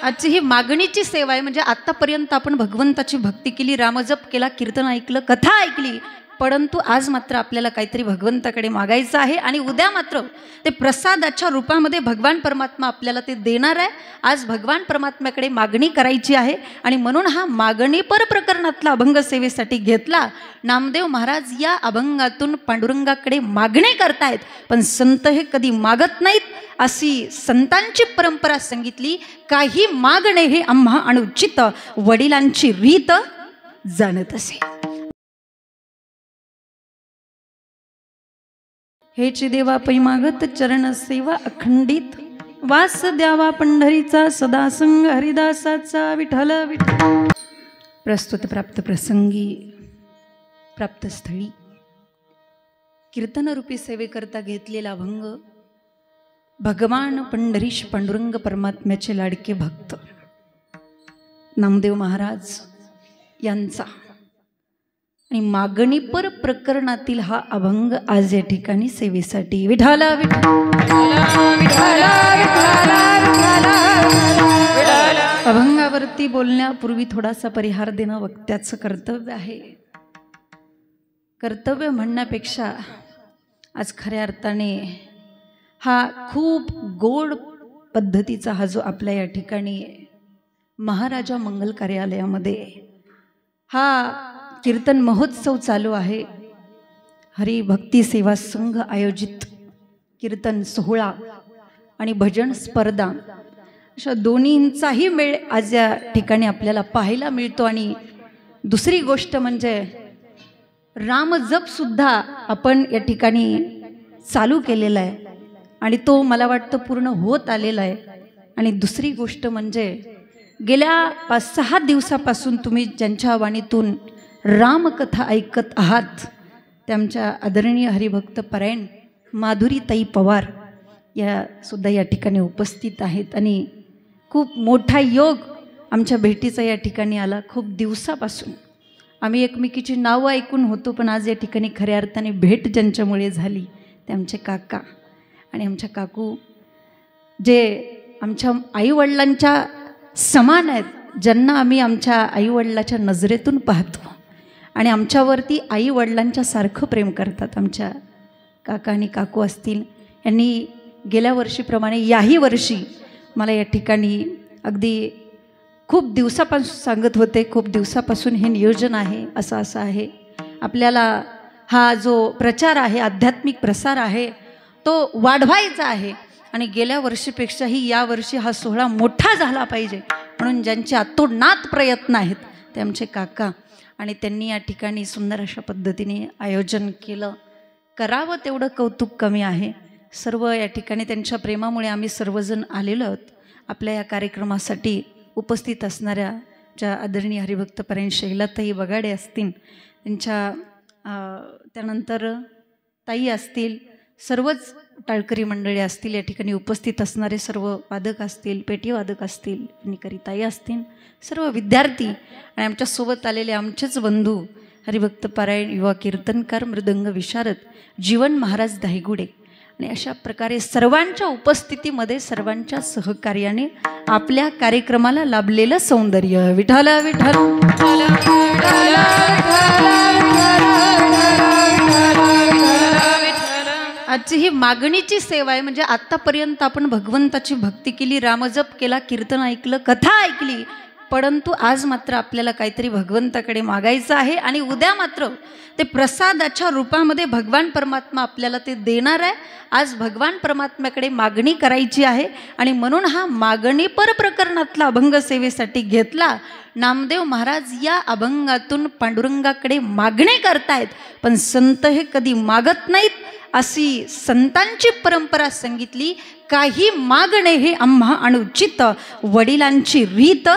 आजची ही मागणीची सेवा आहे. म्हणजे आतापर्यंत आपण भगवंताची भक्ती केली, रामजप केला, कीर्तन ऐकलं, कथा ऐकली, परंतु आज मात्र आपल्याला काहीतरी भगवंताकडे मागायचं आहे आणि उद्या मात्र ते प्रसादाच्या रूपामध्ये भगवान परमात्मा आपल्याला ते देणार आहे. आज भगवान परमात्म्याकडे मागणी करायची आहे आणि म्हणून हा मागणीपर प्रकरणातला अभंग सेवेसाठी घेतला. नामदेव महाराज या अभंगातून पांडुरंगाकडे मागणी करतायत, पण संत हे कधी मागत नाहीत अशी संतांची परंपरा सांगितली. काही मागणे हे आम्हा अनुचित, वडिलांची रीत जाणत असे. हेच देवा पै मागत चरण सेवा अखंडित, वास द्यावा पंढरीचा सदा संग हरिदासाचा विठ्ठल विठ्ठल. प्रस्तुत प्राप्त प्रसंगी प्राप्त स्थळी कीर्तनरूपी सेवेकरता घेतलेला अभंग भगवान पंढरीश पांडुरंग परमात्म्याचे लाडके भक्त नामदेव महाराज यांचा आणि मागणीपर प्रकरणातील हा अभंग आज या ठिकाणी सेवेसाठी. विठ्ठल अभंगावरती बोलण्यापूर्वी थोडासा परिहार देणं वक्त्याचं कर्तव्य आहे. कर्तव्य म्हणण्यापेक्षा आज खऱ्या अर्थाने हा खूप गोड पद्धतीचा हा जो आपल्या या ठिकाणी महाराजा मंगल कार्यालयामध्ये हा कीर्तन महोत्सव चालू आहे. हरिभक्ती सेवा संघ आयोजित कीर्तन सोहळा आणि भजन स्पर्धा अशा दोन्हींचाही मेळ आज या ठिकाणी आपल्याला पाहायला मिळतो. आणि दुसरी गोष्ट म्हणजे रामजप सुद्धा आपण या ठिकाणी चालू केलेला आहे आणि तो मला वाटतं पूर्ण होत आलेला आहे. आणि दुसरी गोष्ट म्हणजे गेल्या 5-6 दिवसापासून तुम्ही ज्यांच्या वाणीतून रामकथा ऐकत आहात त्यांच्या आदरणीय हरिभक्त परायण माधुरीताई पवार या सुद्धा या ठिकाणी उपस्थित आहेत. आणि खूप मोठा योग आमच्या भेटीचा या ठिकाणी आला. खूप दिवसापासून आम्ही एकमेकीची नावं ऐकून होतो, पण आज या ठिकाणी खऱ्या अर्थाने भेट ज्यांच्यामुळे झाली ते आमचे काका आणि आमच्या काकू, जे आमच्या आईवडिलांच्या समान आहेत, ज्यांना आम्ही आमच्या आईवडिलाच्या नजरेतून पाहतो आणि आमच्यावरती आईवडिलांच्या सारखं प्रेम करतात. आमच्या काका आणि काकू असतील, यांनी गेल्या वर्षीप्रमाणे याही वर्षी मला या ठिकाणी अगदी खूप दिवसापासून सांगत होते, खूप दिवसापासून हे नियोजन आहे, असं आहे, आपल्याला हा जो प्रचार आहे, आध्यात्मिक प्रसार आहे, तो वाढवायचा आहे आणि गेल्या वर्षीपेक्षाही यावर्षी हा सोहळा मोठा झाला पाहिजे म्हणून ज्यांचे अतोनात प्रयत्न आहेत ते आमचे काका. आणि त्यांनी या ठिकाणी सुंदर अशा पद्धतीने आयोजन केलं. करावं तेवढं कौतुक कमी आहे. सर्व या ठिकाणी त्यांच्या प्रेमामुळे आम्ही सर्वजण आलेलो आहोत. आपल्या या कार्यक्रमासाठी उपस्थित असणाऱ्या ज्या आदरणीय हरिभक्त परायण शैलाताई बगाडे असतील, त्यानंतर ताई असतील, सर्वच टाळकरी मंडळी असतील, या ठिकाणी उपस्थित असणारे सर्व वादक असतील, पेटीवादक असतील, निकरीताई असतील, सर्व विद्यार्थी आणि आमच्यासोबत आलेले आमचेच बंधू हरिभक्त पारायण युवा कीर्तनकार मृदंग विशारद जीवन महाराज दायगुडे आणि अशा प्रकारे सर्वांच्या उपस्थितीमध्ये सर्वांच्या सहकार्याने आपल्या कार्यक्रमाला लाभलेलं सौंदर्य. विठ्ठल विठ्ठल. आजची ही मागणीची सेवा आहे. म्हणजे आतापर्यंत आपण भगवंताची भक्ती केली, रामजप केला, कीर्तन ऐकलं, कथा ऐकली, परंतु आज मात्र आपल्याला काहीतरी भगवंताकडे मागायचं आहे आणि उद्या मात्र ते प्रसादाच्या रूपामध्ये भगवान परमात्मा आपल्याला ते देणार आहे. आज भगवान परमात्म्याकडे मागणी करायची आहे आणि म्हणून हा मागणीपर प्रकरणातला अभंग सेवेसाठी घेतला. नामदेव महाराज या अभंगातून पांडुरंगाकडे मागणी करतायत, पण संत हे कधी मागत नाहीत अशी संतांची परंपरा सांगितली. काही मागणे हे आम्हा अनुचित, वडिलांची रीत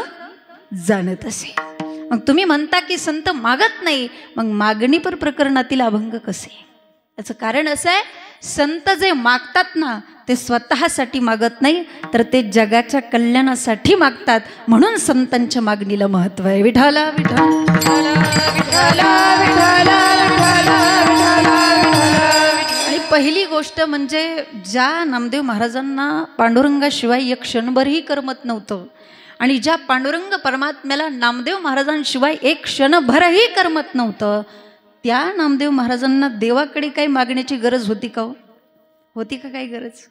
जाणत असे. मग तुम्ही म्हणता की संत मागत नाही, मग मागणीपर प्रकरणातील अभंग कसे? याचं कारण असं आहे, संत जे मागतात ना ते स्वतःसाठी मागत नाही, तर ते जगाच्या कल्याणासाठी मागतात. म्हणून संतांच्या मागणीला महत्व आहे. विठ्ठल विठ्ठल. आणि पहिली गोष्ट म्हणजे ज्या नामदेव महाराजांना पांडुरंगाशिवाय एक क्षणभरही करमत नव्हतं आणि ज्या पांडुरंग परमात्म्याला नामदेव महाराजांशिवाय एक क्षणभरही करमत नव्हतं, त्या नामदेव महाराजांना देवाकडे काही मागण्याची गरज होती का? होती का काही गरज?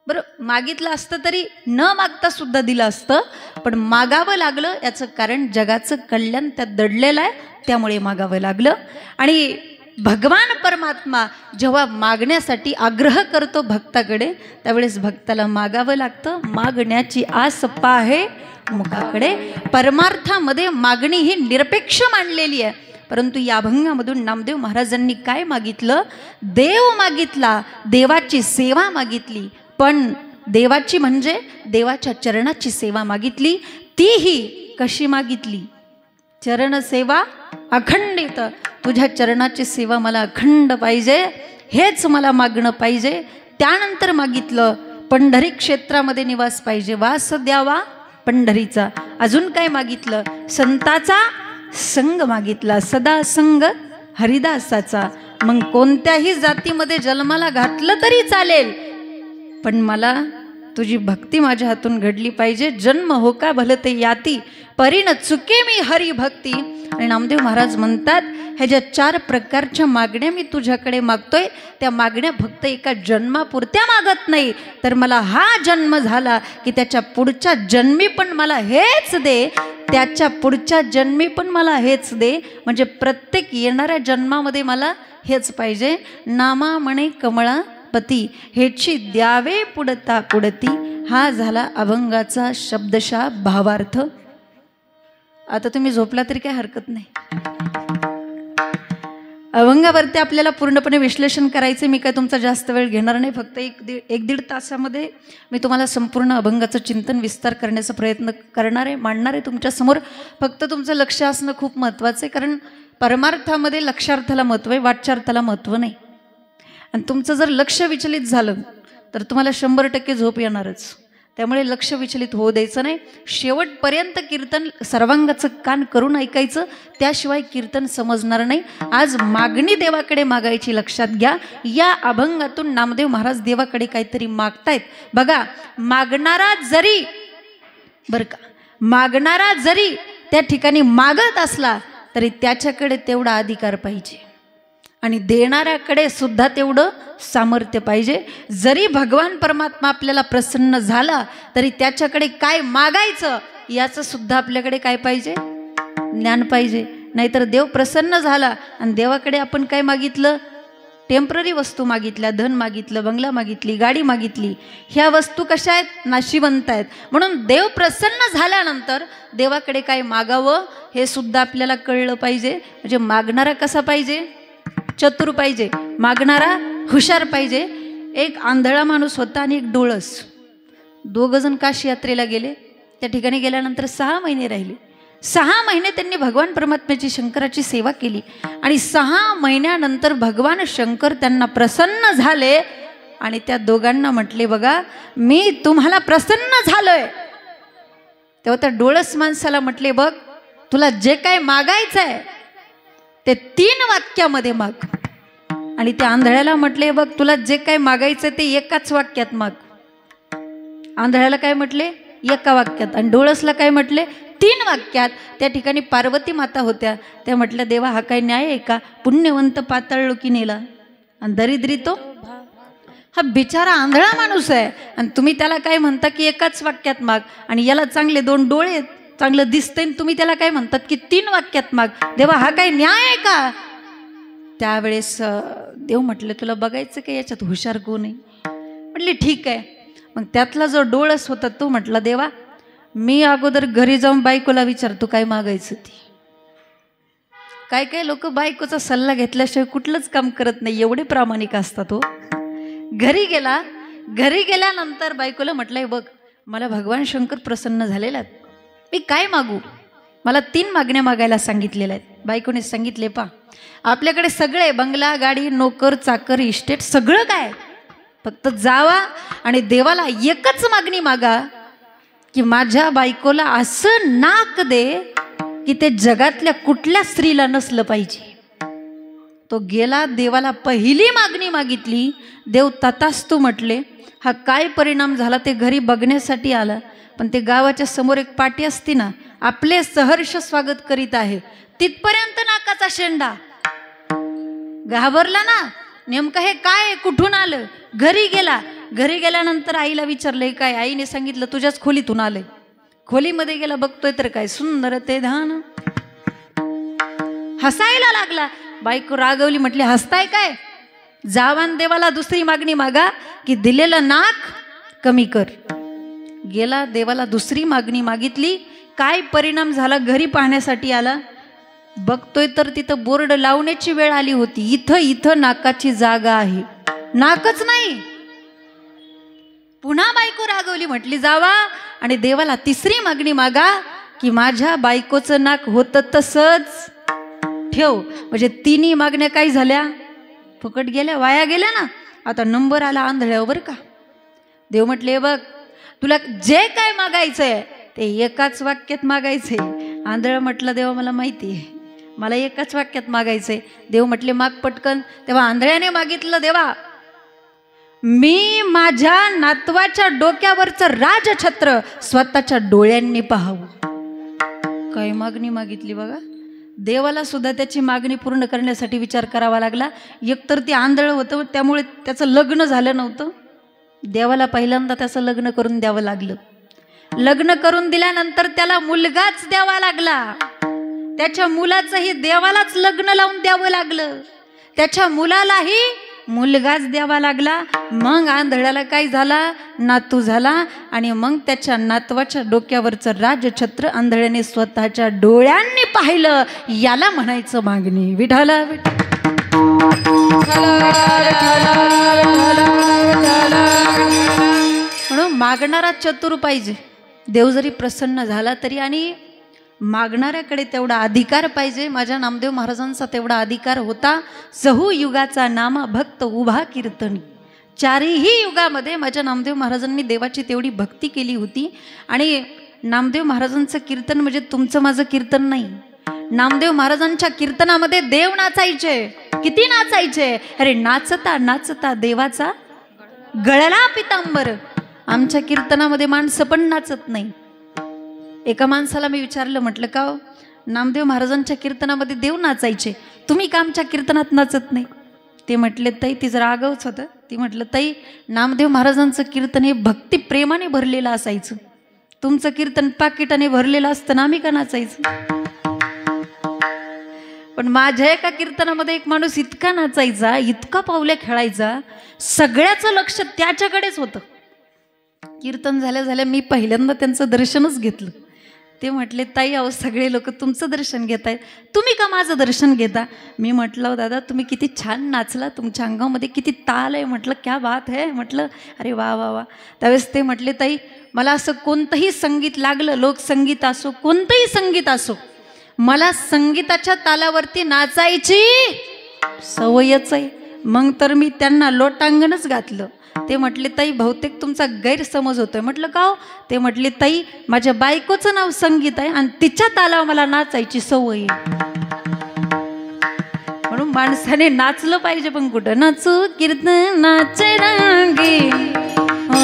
बरं, मागितलं असतं तरी न मागता सुद्धा दिलं असतं, पण मागावं लागलं याचं कारण जगाचं कल्याण त्यात दडलेलं आहे, त्यामुळे मागावं लागलं. आणि भगवान परमात्मा जेव्हा मागण्यासाठी आग्रह करतो भक्ताकडे, त्यावेळेस भक्ताला मागावं लागतं. मागण्याची आस पाहे मुखाकडे. परमार्थामध्ये मागणी ही निरपेक्ष मांडलेली आहे. परंतु या अभंगामधून नामदेव महाराजांनी काय मागितलं? देव मागितला, देवाची सेवा मागितली. पण देवाची म्हणजे देवाच्या चरणाची सेवा मागितली. तीही कशी मागितली? चरणसेवा अखंडित. तुझ्या चरणाची सेवा मला अखंड पाहिजे, हेच मला मागणं पाहिजे. त्यानंतर मागितलं पंढरी क्षेत्रामध्ये निवास पाहिजे, वास द्यावा पंढरीचा. अजून काय मागितलं? संताचा संग मागितला, सदा संग हरिदासाचा. मग कोणत्याही जातीमध्ये जन्माला घातलं तरी चालेल, पण मला तुझी भक्ती माझ्या हातून घडली पाहिजे. जन्म हो का भले ते याती, परीन चुके मी हरी भक्ती. आणि नामदेव महाराज म्हणतात, ह्या ज्या 4 प्रकारच्या मागण्या मी तुझ्याकडे मागतोय, त्या मागण्या फक्त एका जन्मापुरत्या मागत नाही, तर मला हा जन्म झाला की त्याच्या पुढच्या जन्मी पण मला हेच दे, त्याच्या पुढच्या जन्मी पण मला हेच दे. म्हणजे प्रत्येक येणाऱ्या जन्मामध्ये मला हेच पाहिजे. नामा म्हणे कमळापती, हेची द्यावे पुढता पुढती. हा झाला अभंगाचा शब्दशः भावार्थ. आता तुम्ही झोपला तरी काही हरकत नाही. अभंगावरती आपल्याला पूर्णपणे विश्लेषण करायचे. मी काय तुमचा जास्त वेळ घेणार नाही. फक्त एक दीड तासामध्ये मी तुम्हाला संपूर्ण अभंगाचं चिंतन विस्तार करण्याचा प्रयत्न करणार आहे, मांडणार आहे तुमच्यासमोर. फक्त तुमचं लक्ष असणं खूप महत्त्वाचं आहे, कारण परमार्थामध्ये लक्षार्थाला महत्त्व आहे, वाच्यार्थाला महत्त्व नाही. आणि तुमचं जर लक्ष विचलित झालं तर तुम्हाला 100% झोप येणारच. त्यामुळे लक्ष विचलित होऊ द्यायचं नाही. शेवटपर्यंत कीर्तन सर्वांगाचं कान करून ऐकायचं, त्याशिवाय कीर्तन समजणार नाही. आज मागणी देवाकडे मागायची, लक्षात घ्या. या अभंगातून नामदेव महाराज देवाकडे काहीतरी मागतायत. बघा, मागणारा जरी मागणारा जरी त्या ठिकाणी मागत असला तरी त्याच्याकडे तेवढा अधिकार पाहिजे आणि देणाऱ्याकडे सुद्धा तेवढं सामर्थ्य पाहिजे. जरी भगवान परमात्मा आपल्याला प्रसन्न झाला तरी त्याच्याकडे काय मागायचं याचं सुद्धा आपल्याकडे काय पाहिजे? ज्ञान पाहिजे. नाहीतर देव प्रसन्न झाला आणि देवाकडे आपण काय मागितलं? टेम्पररी वस्तू मागितल्या, धन मागितलं, बंगला मागितली, गाडी मागितली. ह्या वस्तू कशा आहेत? नाशिवंत आहेत. म्हणून देव प्रसन्न झाल्यानंतर देवाकडे काय मागावं हे सुद्धा आपल्याला कळलं पाहिजे. म्हणजे मागणारा कसा पाहिजे? चतुर पाहिजे. मागणारा हुशार पाहिजे. एक आंधळा माणूस होता आणि एक डोळस. 2 जण काशी यात्रेला गेले. त्या ठिकाणी गेल्यानंतर 6 महिने राहिले. 6 महिने त्यांनी भगवान परमात्म्याची, शंकराची सेवा केली आणि 6 महिन्यानंतर भगवान शंकर त्यांना प्रसन्न झाले आणि त्या दोघांना म्हटले, बघा मी तुम्हाला प्रसन्न झालोय. तेव्हा त्या डोळस माणसाला म्हटले, बघ तुला जे काय मागायचं आहे ते 3 वाक्यामध्ये माग. आणि त्या आंधळ्याला म्हटले, बघ तुला जे काय मागायचं ते एकाच वाक्यात माग. आंधळ्याला काय म्हटले? एका वाक्यात. आणि डोळसला काय म्हटले? 3 वाक्यात. त्या ठिकाणी पार्वती माता होत्या. त्या म्हटल्या, देवा हा काय न्याय आहे का? पुण्यवंत पाताळ लोकी नेला आणि दरिद्री तो हा बिचारा आंधळा माणूस आहे आणि तुम्ही त्याला काय म्हणता की एकाच वाक्यात माग. आणि याला चांगले 2 डोळे आहेत, चांगलं दिसतंय, तुम्ही त्याला काय म्हणतात की 3 वाक्यात माग. देवा हा काय न्याय आहे का? त्यावेळेस देव म्हटले, तुला बघायचं का याच्यात हुशार कोण आहे? म्हटले ठीक आहे. मग त्यातला जो डोळस होता तो म्हटला, देवा मी अगोदर घरी जाऊन बायकोला विचारतो काय मागायचं ती. काय काय लोक बायकोचा सल्ला घेतल्याशिवाय कुठलंच काम करत नाही, एवढे प्रामाणिक असतात. हो, घरी गेला. घरी गेल्यानंतर बायकोला म्हटलंय, बघ मला भगवान शंकर प्रसन्न झालेला आहेत, मी काय मागू? मला 3 मागण्या मागायला सांगितलेल्या आहेत. बायकोने सांगितले, पा आपल्याकडे सगळे बंगला, गाडी, नोकर, चाकर, इस्टेट सगळं काय, फक्त जावा आणि देवाला एकच मागणी मागा की माझ्या बायकोला असं नाक दे की ते जगातल्या कुठल्या स्त्रीला नसलं पाहिजे. तो गेला, देवाला पहिली मागणी मागितली, देव तथास्तु म्हटले. हा काय परिणाम झाला ते घरी बघण्यासाठी आला, पण ते गावाच्या समोर एक पाटी असती ना, आपले सहर्ष स्वागत करीत आहे, तिथपर्यंत नाकाचा शेंडा. घाबरला ना, नेमकं हे काय, कुठून आलं. घरी गेला. घरी गेल्यानंतर आईला विचारलंय काय. आईने सांगितलं तुझ्याच खोलीतून आलंय. खोलीमध्ये गेला, बघतोय तर काय सुंदर ते धान. हसायला लागला. बायको रागवली, म्हटली हसताय काय, जावान देवाला दुसरी मागणी मागा की दिलेलं नाक कमी कर. गेला, देवाला दुसरी मागणी मागितली. काय परिणाम झाला, घरी पाहण्यासाठी आला. बघतोय तर तिथं बोर्ड लावण्याची वेळ आली होती, इथं इथं नाकाची जागा आहे, नाकच नाही. पुन्हा बायको रागवली, म्हटली जावा आणि देवाला तिसरी मागणी मागा की माझ्या बायकोचं नाक होतं तसंच ठेव. म्हणजे तिन्ही मागण्या काय झाल्या, फुकट गेल्या, वाया गेल्या ना. आता नंबर आला आंधळ्यावर का. देव म्हटले बघ, तुला जे काय मागायचंय ते एकाच वाक्यात मागायचंय. आंधळ म्हटलं देवा मला माहिती आहे, मला एकाच वाक्यात मागायचंय. देव म्हटले माग पटकन. तेव्हा आंधळ्याने मागितलं, देवा मी माझ्या नातवाच्या डोक्यावरचं राजछत्र स्वतःच्या डोळ्यांनी पाहावं. काय मागणी मागितली बघा. देवाला सुद्धा त्याची मागणी पूर्ण करण्यासाठी विचार करावा लागला. एकतर ते आंधळ होतं, त्यामुळे त्याचं लग्न झालं नव्हतं. देवाला पहिल्यांदा त्याचं लग्न करून द्यावं लागलं. लग्न करून दिल्यानंतर त्याला मुलगाच द्यावा लागला. त्याच्या मुलाचंही देवालाच लग्न लावून द्यावं लागलं. त्याच्या मुलालाही मुलगाच द्यावा लागला. मग आंधळ्याला काय झाला, नातू झाला. आणि मग त्याच्या नातवाच्या डोक्यावरचं राजछत्र आंधळ्याने स्वतःच्या डोळ्यांनी पाहिलं. याला म्हणायचं मागणी. विठाला म्हणून मागणारा चतुर पाहिजे. देव जरी प्रसन्न झाला तरी, आणि मागणाऱ्याकडे तेवढा अधिकार पाहिजे. माझ्या नामदेव महाराजांचा तेवढा अधिकार होता. सहु युगाचा नामा भक्त उभा कीर्तनी. चारही युगामध्ये माझ्या नामदेव महाराजांनी देवाची तेवढी भक्ती केली होती. आणि नामदेव महाराजांचं कीर्तन म्हणजे तुमचं माझं कीर्तन नाही. नामदेव महाराजांच्या कीर्तनामध्ये देव नाचायचे. किती नाचायचे, अरे नाचता नाचता देवाचा गळला पितांबर. आमच्या कीर्तनामध्ये माणसं पण नाचत नाही. एका माणसाला मी विचारलं, म्हटलं का हो, नामदेव महाराजांच्या कीर्तनामध्ये देव नाचायचे, तुम्ही का आमच्या कीर्तनात नाचत नाही. ते म्हटले ताई, ती जरा आगाऊच होतं. ती म्हटलं ताई, नामदेव महाराजांचं कीर्तन हे भक्ती प्रेमाने भरलेलं असायचं. तुमचं कीर्तन पाकिटाने भरलेलं असतं ना, आम्ही का नाचायचं. पण माझ्या एका कीर्तनामध्ये एक माणूस इतका नाचायचा, इतका पावल्या खेळायचा, सगळ्याचं लक्ष त्याच्याकडेच होतं. कीर्तन झाल्या झाल्या मी पहिल्यांदा त्यांचं दर्शनच घेतलं. ते म्हटले ताई, अहो सगळे लोक तुमचं दर्शन घेत आहेत, तुम्ही का माझं दर्शन घेता. मी म्हटलं दादा तुम्ही किती छान नाचला, तुमच्या अंगामध्ये किती ताल आहे. म्हटलं क्या बात है. म्हटलं अरे वा वा वा. त्यावेळेस ते म्हटले ताई, मला असं कोणतंही संगीत लागलं, लोकसंगीत असो कोणतंही संगीत असो, मला संगीताच्या तालावरती नाचायची सवयच आहे. मग तर मी त्यांना लोटांगणच घातलं. ते म्हटले ताई बहुतेक तुमचा गैरसमज होतोय. म्हटलं का हो. ते म्हटले ताई, माझ्या बायकोचं नाव संगीत आहे आणि तिच्या तालावर मला नाचायची सवय आहे. म्हणून माणसाने नाचलं पाहिजे. पण कुठं नाचू कीर्तन नाचे रंगी, ओ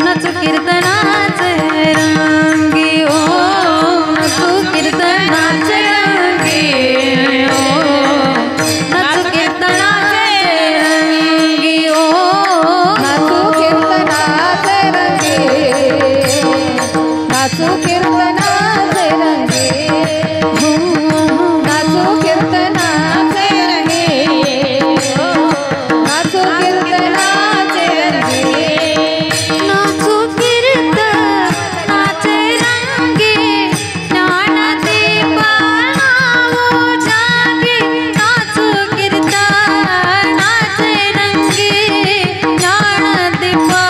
नाचू कीर्तनाचे रंगी, ओ नाचू कीर्तनाचे रंगी, ओ नाचू कीर्तनाचे रंगी, ओ नाचू कीर्तनाचे रंगी, नाचू कीर्तनाचे रंगी, नाचू कीर्तनाचे रंगी, नाचू कीर्तनाचे रंगी, नाचू कीर्तनाचे रंगी, ज्ञानदीपा लावू जागी, नाचू कीर्तनाचे रंगी, ज्ञानदीपा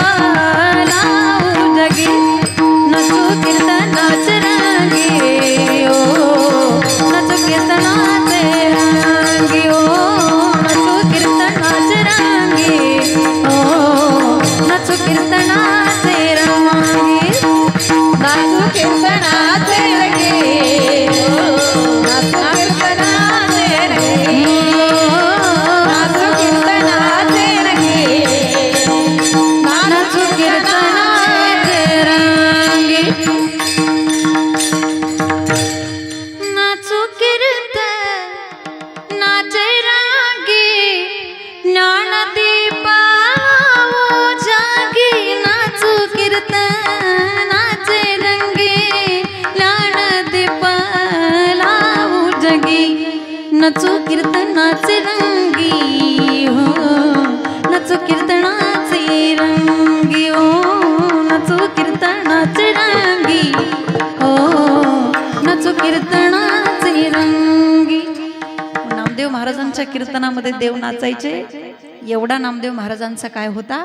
लावू जागी, नाचू कीर्तनाचे रंगी, ओ नाचू कीर्तनाचे रंगी, ओ नाचू कीर्तनाचे रंगी, ओ नाचू कीर्तनाचे रंगी, नाचू कीर्तनाचे रंगी, ओ नाचू कीर्तनाचे रंगी. नचू कीर्तनाचे रंगी हो, नचू कीर्तनाचे रंगी हो, नचू कीर्तनाचे रंगी हो, नचू कीर्तनाचे रंगी. नामदेव महाराजांच्या कीर्तनामध्ये देव नाचायचे, एवढा नामदेव महाराजांचा काय होता,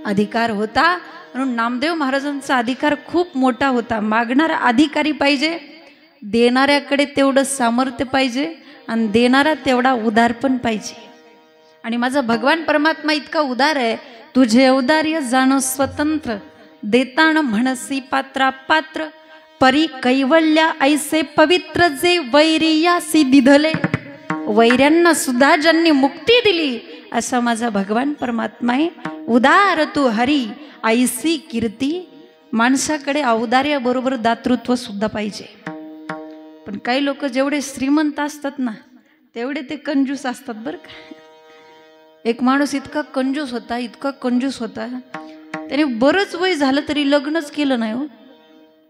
अधिकार होता. म्हणून नामदेव महाराजांचा अधिकार खूप मोठा होता. मागणारा अधिकारी पाहिजे, देणाऱ्याकडे तेवढं सामर्थ्य पाहिजे आणि देणारा तेवढा उदार पण पाहिजे. आणि माझा भगवान परमात्मा इतका उदार आहे, तुझे औदार्य जाणो स्वतंत्र, देताना म्हणसी पात्रा पात्र, परी कैवल्या ऐसे पवित्र, जे वैरियासी दिधले, वैर्यांना सुद्धा ज्यांनी मुक्ती दिली असा माझा भगवान परमात्मा आहे. उदार तू हरी ऐसी कीर्ती. माणसाकडे औदार्याबरोबर दातृत्व सुद्धा पाहिजे. पण काही लोक जेवढे श्रीमंत असतात ना तेवढे ते कंजूस असतात बरं का. एक माणूस इतका कंजूस होता, इतका कंजूस होता, त्याने बरंच वय झालं तरी लग्नच केलं नाही हो.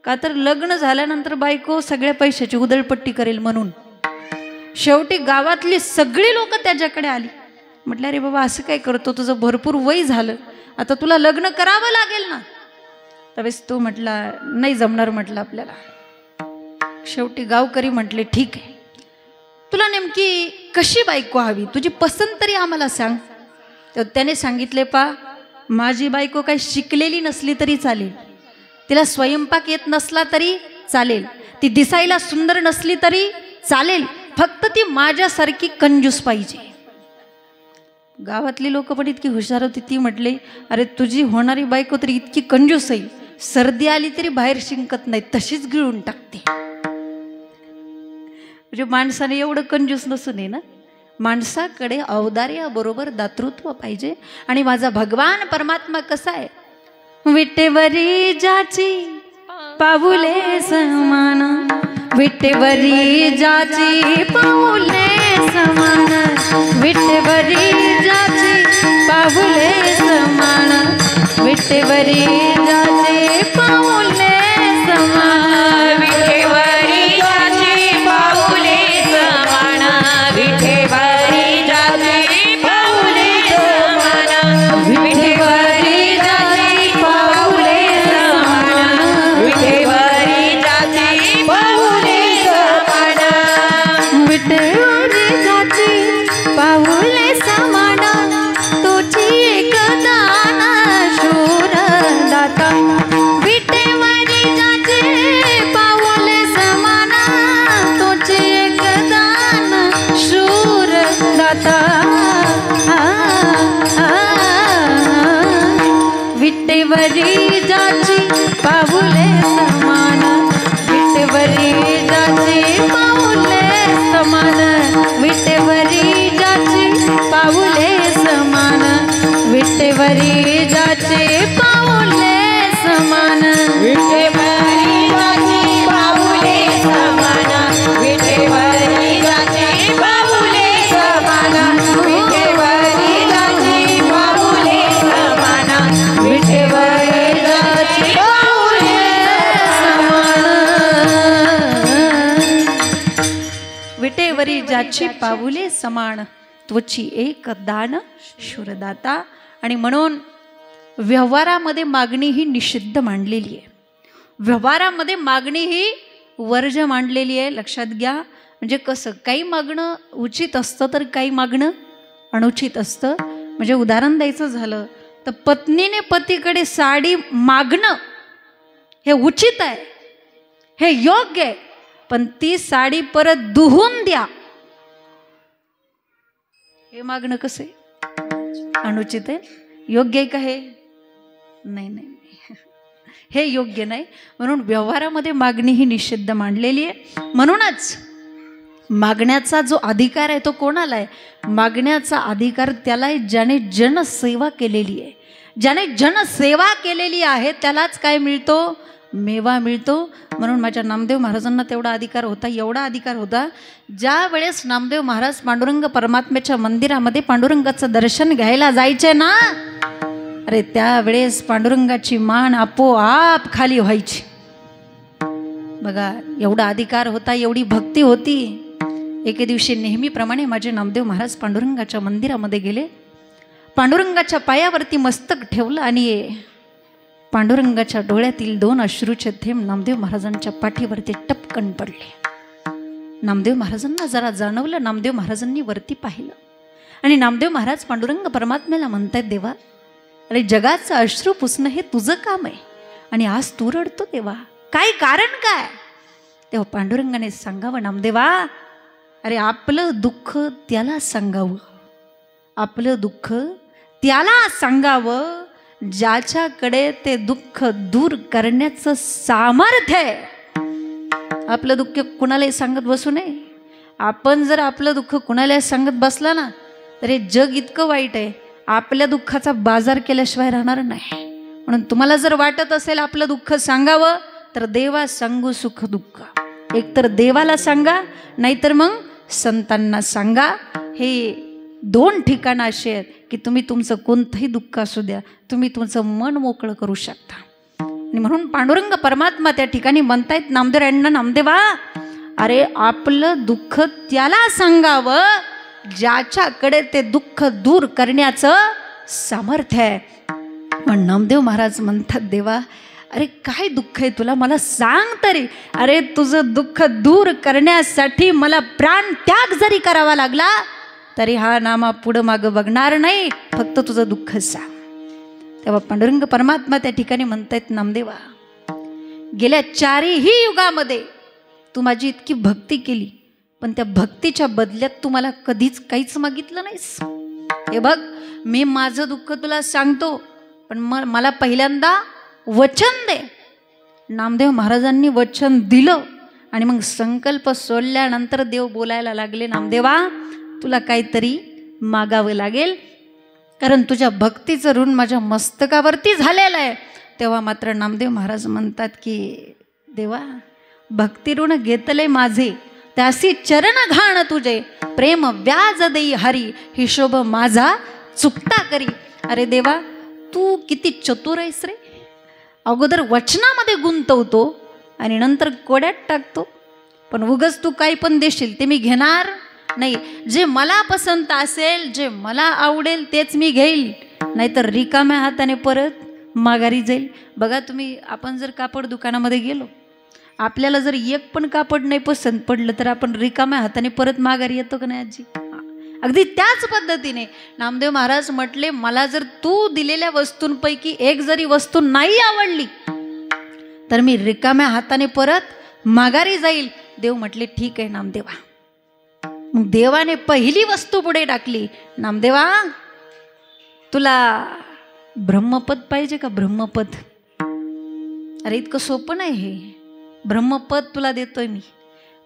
का तर लग्न झाल्यानंतर बायको सगळ्या पैशाची उधळपट्टी करेल म्हणून. शेवटी गावातली सगळी लोक त्याच्याकडे आली. म्हटलं अरे बाबा असं काय करतो, तुझं भरपूर वय झालं, आता तुला लग्न करावं लागेल ना. त्यावेळेस तो म्हटला नाही जमणार म्हटलं आपल्याला. शेवटी गावकरी म्हटले ठीक आहे, तुला नेमकी कशी बायको हवी, तुझी पसंत तरी आम्हाला सांग. तर त्याने सांगितले पा माझी बायको काही शिकलेली नसली तरी चालेल, तिला स्वयंपाक येत नसला तरी चालेल, ती दिसायला सुंदर नसली तरी चालेल, फक्त ती माझ्यासारखी कंजूस पाहिजे. गावातली लोक पण इतकी हुशार होती, ती म्हटले अरे तुझी होणारी बायको तरी इतकी कंजूस आहे, सर्दी आली तरी बाहेर शिंकत नाही, तशीच गिळून टाकते. म्हणजे माणसाने एवढं कंजूस नसून आहे ना. माणसाकडे औदार्याबरोबर दातृत्व पाहिजे. आणि माझा भगवान परमात्मा कसा आहे, विटेवरी जाची पाऊले समान, विटेवरी जाची पाऊले समान, विटेवरी जाची पाऊले समान, विटेवरी जाची पाऊले समान, विटेवरी जाची पाऊले समान, विटेवरी जाची पाऊले समान, विटेवरी जाची पाऊले समान, विटेवरी जाची पाऊले समान, विटेवरी जाची पाऊले समान, तुझी एक दान शूर दाता, विटेवरी जाची पाऊले समान, तुझी एक दान शूर दाता. विटेवरी जाची पाऊले समान, विटेवरी जाची पाऊले समान, विटेवरी जाची पाऊले समान, विटेवरी जाची पाऊले समान, विटेवरी जाची पाऊले समान, विटेवरी जाची पाऊले समान, विटेवरी जाची पाऊले समान, विटेवरी जाची पाऊले समान, विटेवरी जाची पाऊले समान, त्वची एक दान शूरदाता. आणि म्हणून व्यवहारामध्ये मागणी ही निषिद्ध मांडलेली आहे. व्यवहारामध्ये मागणी ही वर्ज्य मांडलेली आहे. लक्षात घ्या. म्हणजे कसं, काही मागणं उचित असतं तर काही मागणं अनुचित असतं. म्हणजे उदाहरण द्यायचं झालं तर पत्नीने पतीकडे साडी मागणं हे उचित आहे, हे योग्य आहे, पण ती साडी परत धुवून द्या हे मागणं कसं आहे, अनुचित आहे. योग्य आहे का हे? नाही नाही नाही, हे योग्य नाही. म्हणून व्यवहारामध्ये मागणी ही निषिद्ध मांडलेली आहे. म्हणूनच मागण्याचा जो अधिकार आहे तो कोणाला आहे? मागण्याचा अधिकार त्याला आहे ज्याने जनसेवा केलेली आहे. ज्याने जनसेवा केलेली आहे त्यालाच काय मिळतो? मेवा मिळतो. म्हणून माझ्या नामदेव महाराजांना तेवढा अधिकार होता, एवढा अधिकार होता. ज्या वेळेस नामदेव महाराज पांडुरंग परमात्म्याच्या मंदिरामध्ये पांडुरंगाचं दर्शन घ्यायला जायचे ना, अरे त्यावेळेस पांडुरंगाची मान आपोआप खाली व्हायची. बघा, एवढा अधिकार होता, एवढी भक्ती होती. एके दिवशी नेहमीप्रमाणे माझे नामदेव महाराज पांडुरंगाच्या मंदिरामध्ये गेले. पांडुरंगाच्या पायावरती मस्तक ठेवलं आणि पांडुरंगाच्या डोळ्यातील 2 अश्रूचे थेंब नामदेव महाराजांच्या पाठीवरती टपकन पडले. नामदेव महाराजांना जरा जाणवलं. नामदेव महाराजांनी वरती पाहिलं आणि नामदेव महाराज पांडुरंग परमात्म्याला म्हणतायत, देवा अरे जगाचं अश्रू पुसणं हे तुझं काम आहे आणि आज तू रडतो देवा, काय कारण काय? तेव्हा पांडुरंगाने सांगावं, नामदेवा अरे आपलं दुःख त्याला सांगावं, आपलं दुःख त्याला सांगावं ज्याच्याकडे ते दुःख दूर करण्याचं सामर्थ्य आहे. आपलं दुःख कुणालाही सांगत बसू नये. आपण जर आपलं दुःख कुणाला सांगत बसला ना तर हे जग इतकं वाईट आहे, आपल्या दुःखाचा बाजार केल्याशिवाय राहणार नाही. म्हणून तुम्हाला जर वाटत असेल आपलं दुःख सांगावं तर देवा सांगू सुख दुःख. एकतर देवाला सांगा नाहीतर मग संतांना सांगा. हे 2 ठिकाणं अशी आहेत की तुम्ही तुमचं कोणतंही दुःख असू द्या, तुम्ही तुमचं मन मोकळं करू शकता. आणि म्हणून पांडुरंग परमात्मा त्या ठिकाणी म्हणतायत नामदेवांना, नामदेवा अरे आपलं दुःख त्याला सांगावं ज्याच्याकडे ते दुःख दूर करण्याचं सामर्थ्य आहे. पण नामदेव महाराज म्हणतात, देवा अरे काय दुःख आहे तुला, मला सांग तरी. अरे तुझं दुःख दूर करण्यासाठी मला प्राण त्याग जरी करावा लागला तरी हा नामा पुढं मागं बघणार नाही, फक्त तुझं दुःख सांग. तेव्हा पांडुरंग परमात्मा त्या ठिकाणी म्हणतायत, नामदेवा गेल्या 4ही युगामध्ये तू माझी इतकी भक्ती केली पण त्या भक्तीच्या बदल्यात तू मला कधीच काहीच मागितलं नाहीस. हे बघ मी माझं दुःख तुला सांगतो पण मला पहिल्यांदा वचन दे. नामदेव महाराजांनी वचन दिलं आणि मग संकल्प सोडल्यानंतर देव बोलायला लागले, नामदेवा तुला काहीतरी मागावं लागेल कारण तुझ्या भक्तीचं ऋण माझ्या मस्तकावरती झालेलं आहे. तेव्हा मात्र नामदेव महाराज म्हणतात की देवा भक्ती ऋण घेतले माझे त्यासी चरण घाण तुझे, प्रेम व्याज देई हरी हिशोब माझा चुकता करी. अरे देवा तू किती चतुर आहेस रे, अगोदर वचनामध्ये गुंतवतो आणि नंतर कोड्यात टाकतो. पण उगच तू काही पण देशील ते मी घेणार नाही. जे मला पसंत असेल, जे मला आवडेल तेच मी घेईल, नाहीतर रिकाम्या हाताने परत माघारी जाईल. बघा तुम्ही, आपण जर कापड दुकानामध्ये गेलो, आपल्याला जर एक पण कापड नाही पसंत पडलं तर आपण रिकाम्या हाताने परत माघारी येतो का नाही आजी? अगदी त्याच पद्धतीने नामदेव महाराज म्हटले, मला जर तू दिलेल्या वस्तूंपैकी एक जरी वस्तू नाही आवडली तर मी रिकाम्या हाताने परत माघारी जाईल. देव म्हटले ठीक आहे नामदेवा. मग देवाने पहिली वस्तू पुढे टाकली, नामदेवा तुला ब्रह्मपद पाहिजे का? ब्रह्मपद. अरे इतकं सोपं नाही हे, ब्रह्मपद तुला देतोय मी.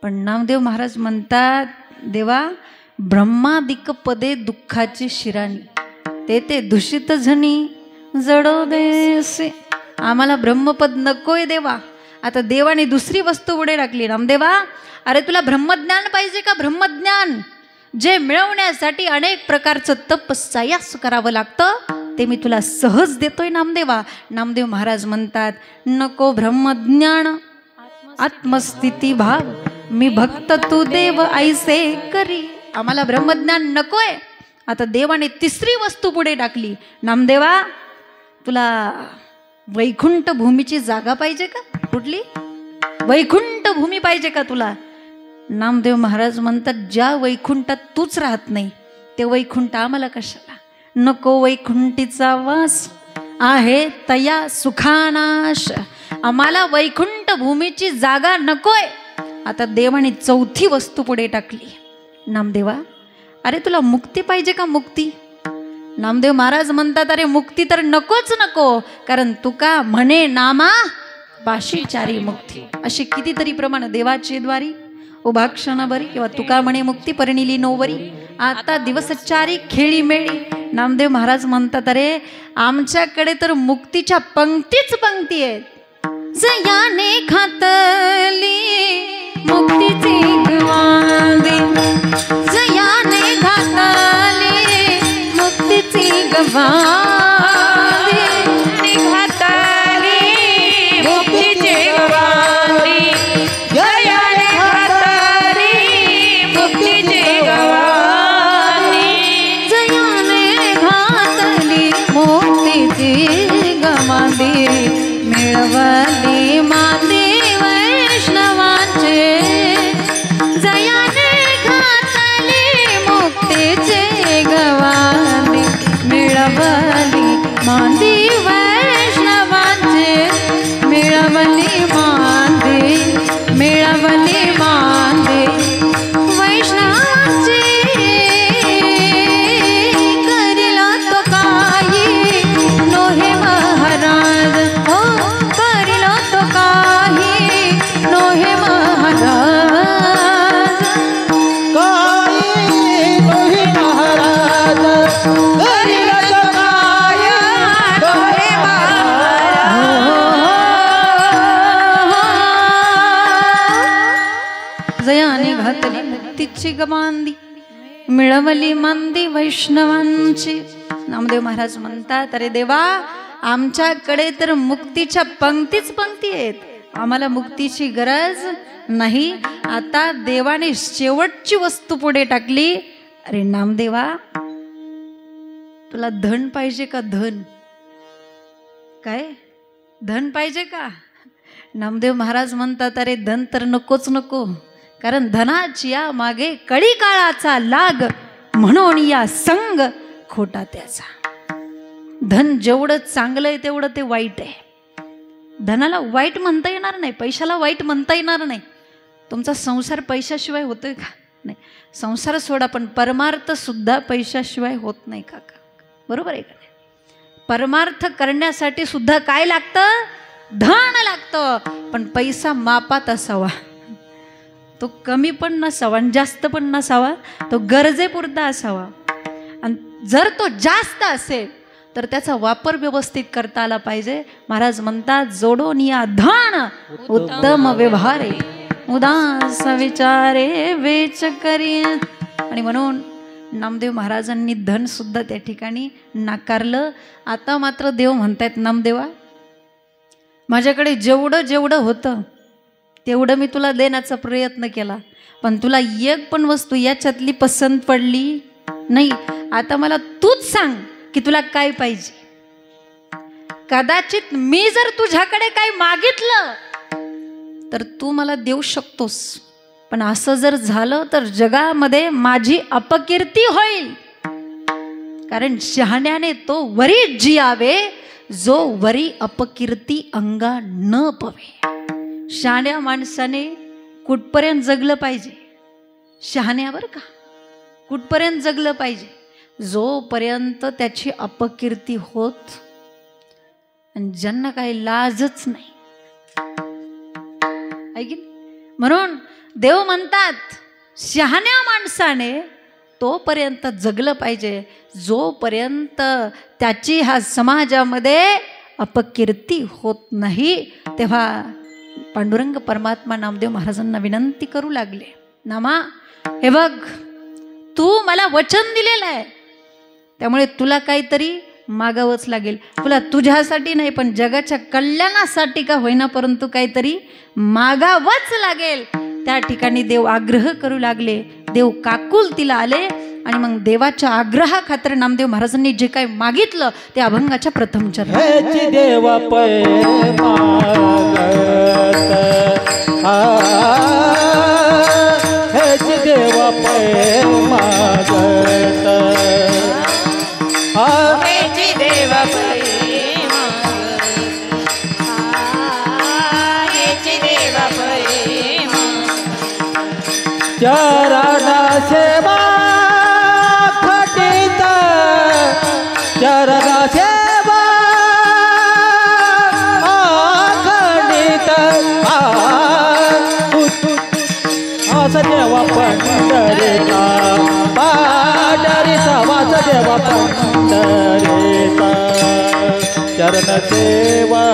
पण नामदेव महाराज म्हणतात, देवा ब्रह्मादिक पदे दुःखाची शिराणी ते दूषित झनी जडो देसे. आम्हाला ब्रह्मपद नकोय देवा. आता देवाने दुसरी वस्तू पुढे टाकली, नामदेवा अरे तुला ब्रह्मज्ञान पाहिजे का? ब्रह्मज्ञान जे मिळवण्यासाठी अनेक प्रकारचं तपस्यास करावं लागतं ते मी तुला सहज देतोय नामदेवा. नामदेव महाराज म्हणतात, नको ब्रह्मज्ञान आत्मस्थिती भाव मी भक्त तू देव ऐसे करी. आम्हाला ब्रह्मज्ञान नकोय. आता देवाने तिसरी वस्तू पुढे टाकली, नामदेवा तुला वैकुंठ भूमीची जागा पाहिजे का? कुठली? वैकुंठ भूमी पाहिजे का तुला? नामदेव महाराज म्हणतात, ज्या वैकुंठात तूच राहत नाही ते वैकुंठ आम्हाला कशाला? नको वैकुंठीचा वास आहे तया सुखानाश. आम्हाला वैकुंठ भूमीची जागा नकोय. आता देवाने चौथी वस्तू पुढे टाकली, नामदेवा अरे तुला मुक्ती पाहिजे का? मुक्ती. नामदेव महाराज म्हणतात, अरे मुक्ती तर नकोच नको, कारण तुका म्हणे नामा पाशीचारी मुक्ती. अशी कितीतरी प्रमाण देवाची द्वारी उभा क्षण बरी किंवा तुका म्हणे मुक्ती परिणिली नोवरी आता दिवसचारी खेळी मेळी. नामदेव महाराज म्हणतात, अरे आमच्याकडे तर मुक्तीच्या पंक्तीच पंक्ती आहेत. जयाने घातली मुक्तीची गवांदी, जयाने घातली मुक्तीची गवांदी, घातली मुक्तीची गवांदी, जयाने घातली मुक्ती घातली मुक्तीची गमांदी, मिळवली मांदी वैष्णवांची. नामदेव महाराज म्हणतात, अरे देवा, आमच्याकडे तर मुक्तीच्या पंक्तीच पंक्ती आहेत, आम्हाला मुक्तीची गरज नाही. आता देवाने शेवटची वस्तू पुढे टाकली. अरे नामदेवा, तुला धन पाहिजे का? धन काय? धन पाहिजे का? नामदेव महाराज म्हणतात, अरे धन तर नकोच नको, कारण धनाची या मागे कडी काळाचा लाग, म्हणून या संग खोटा त्याचा. धन जेवढं चांगलं आहे तेवढं ते वाईट आहे. धनाला वाईट म्हणता येणार नाही, पैशाला वाईट म्हणता येणार नाही. तुमचा संसार पैशाशिवाय होतोय का? नाही. संसार सोडा, पण परमार्थ सुद्धा पैशाशिवाय होत नाही काका, बरोबर आहे का नाही? परमार्थ करण्यासाठी सुद्धा काय लागतं? धन लागतं. पण पैसा मापात असावा, तो कमी पण नसावा आणि जास्त पण नसावा, तो गरजेपुरता असावा. आणि जर तो जास्त असेल तर त्याचा वापर व्यवस्थित करता आला पाहिजे. महाराज म्हणतात, जोडून या धन उत्तम व्यवहारे, उदास विचारे वेच करी. आणि म्हणून नामदेव महाराजांनी धन सुद्धा त्या ठिकाणी नाकारलं. आता मात्र देव म्हणतायत, नामदेवा, माझ्याकडे जेवढं जेवढं होतं तेवढं मी तुला देण्याचा प्रयत्न केला, पण तुला एक पण वस्तू याच्यातली पसंत पडली नाही. आता मला तूच सांग की तुला काय पाहिजे. कदाचित मी जर तुझ्याकडे काही मागितलं तर तू मला देऊ शकतोस, पण असं जर झालं तर जगामध्ये माझी अपकीर्ती होईल. कारण शहाण्याने तो वरी जियावे, जो वरी अपकीर्ती अंगा न पवे. शहाण्या माणसाने कुठपर्यंत जगलं पाहिजे? शहाण्यावर का कुठपर्यंत जगलं पाहिजे? जोपर्यंत त्याची अपकीर्ती होत आणि ज्यांना काही लाजच नाही. ऐक, म्हणून देव म्हणतात, शहाण्या माणसाने तोपर्यंत जगलं पाहिजे जोपर्यंत त्याची ह्या समाजामध्ये अपकीर्ती होत नाही. तेव्हा पांडुरंग परमात्मा नामदेव महाराजांना विनंती करू लागले, नामा, हे बघ, तू मला वचन दिलेलं आहे, त्यामुळे तुला काहीतरी मागावंच लागेल. तुला तुझ्यासाठी नाही, पण जगाच्या कल्याणासाठी का होईना, परंतु काहीतरी मागावंच लागेल. त्या ठिकाणी देव आग्रह करू लागले. देव काकुलतीला आले आणि मग देवाच्या आग्रहा खातर नामदेव महाराजांनी जे काही मागितलं ते अभंगाच्या प्रथम चरण. देवा पै देवा पै मागत, देवा पै देवा पै चरणा सेवा खटित, चरणा सेवा खटित. वासदेवा पंढरीचा, पांढरीचा वासदेवा पंढरीचा. चरण सेवा,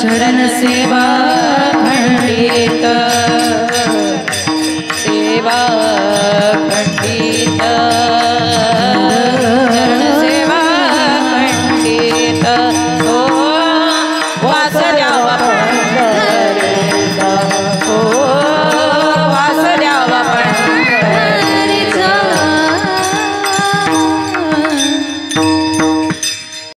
चरण सेवा खंडित, सेवा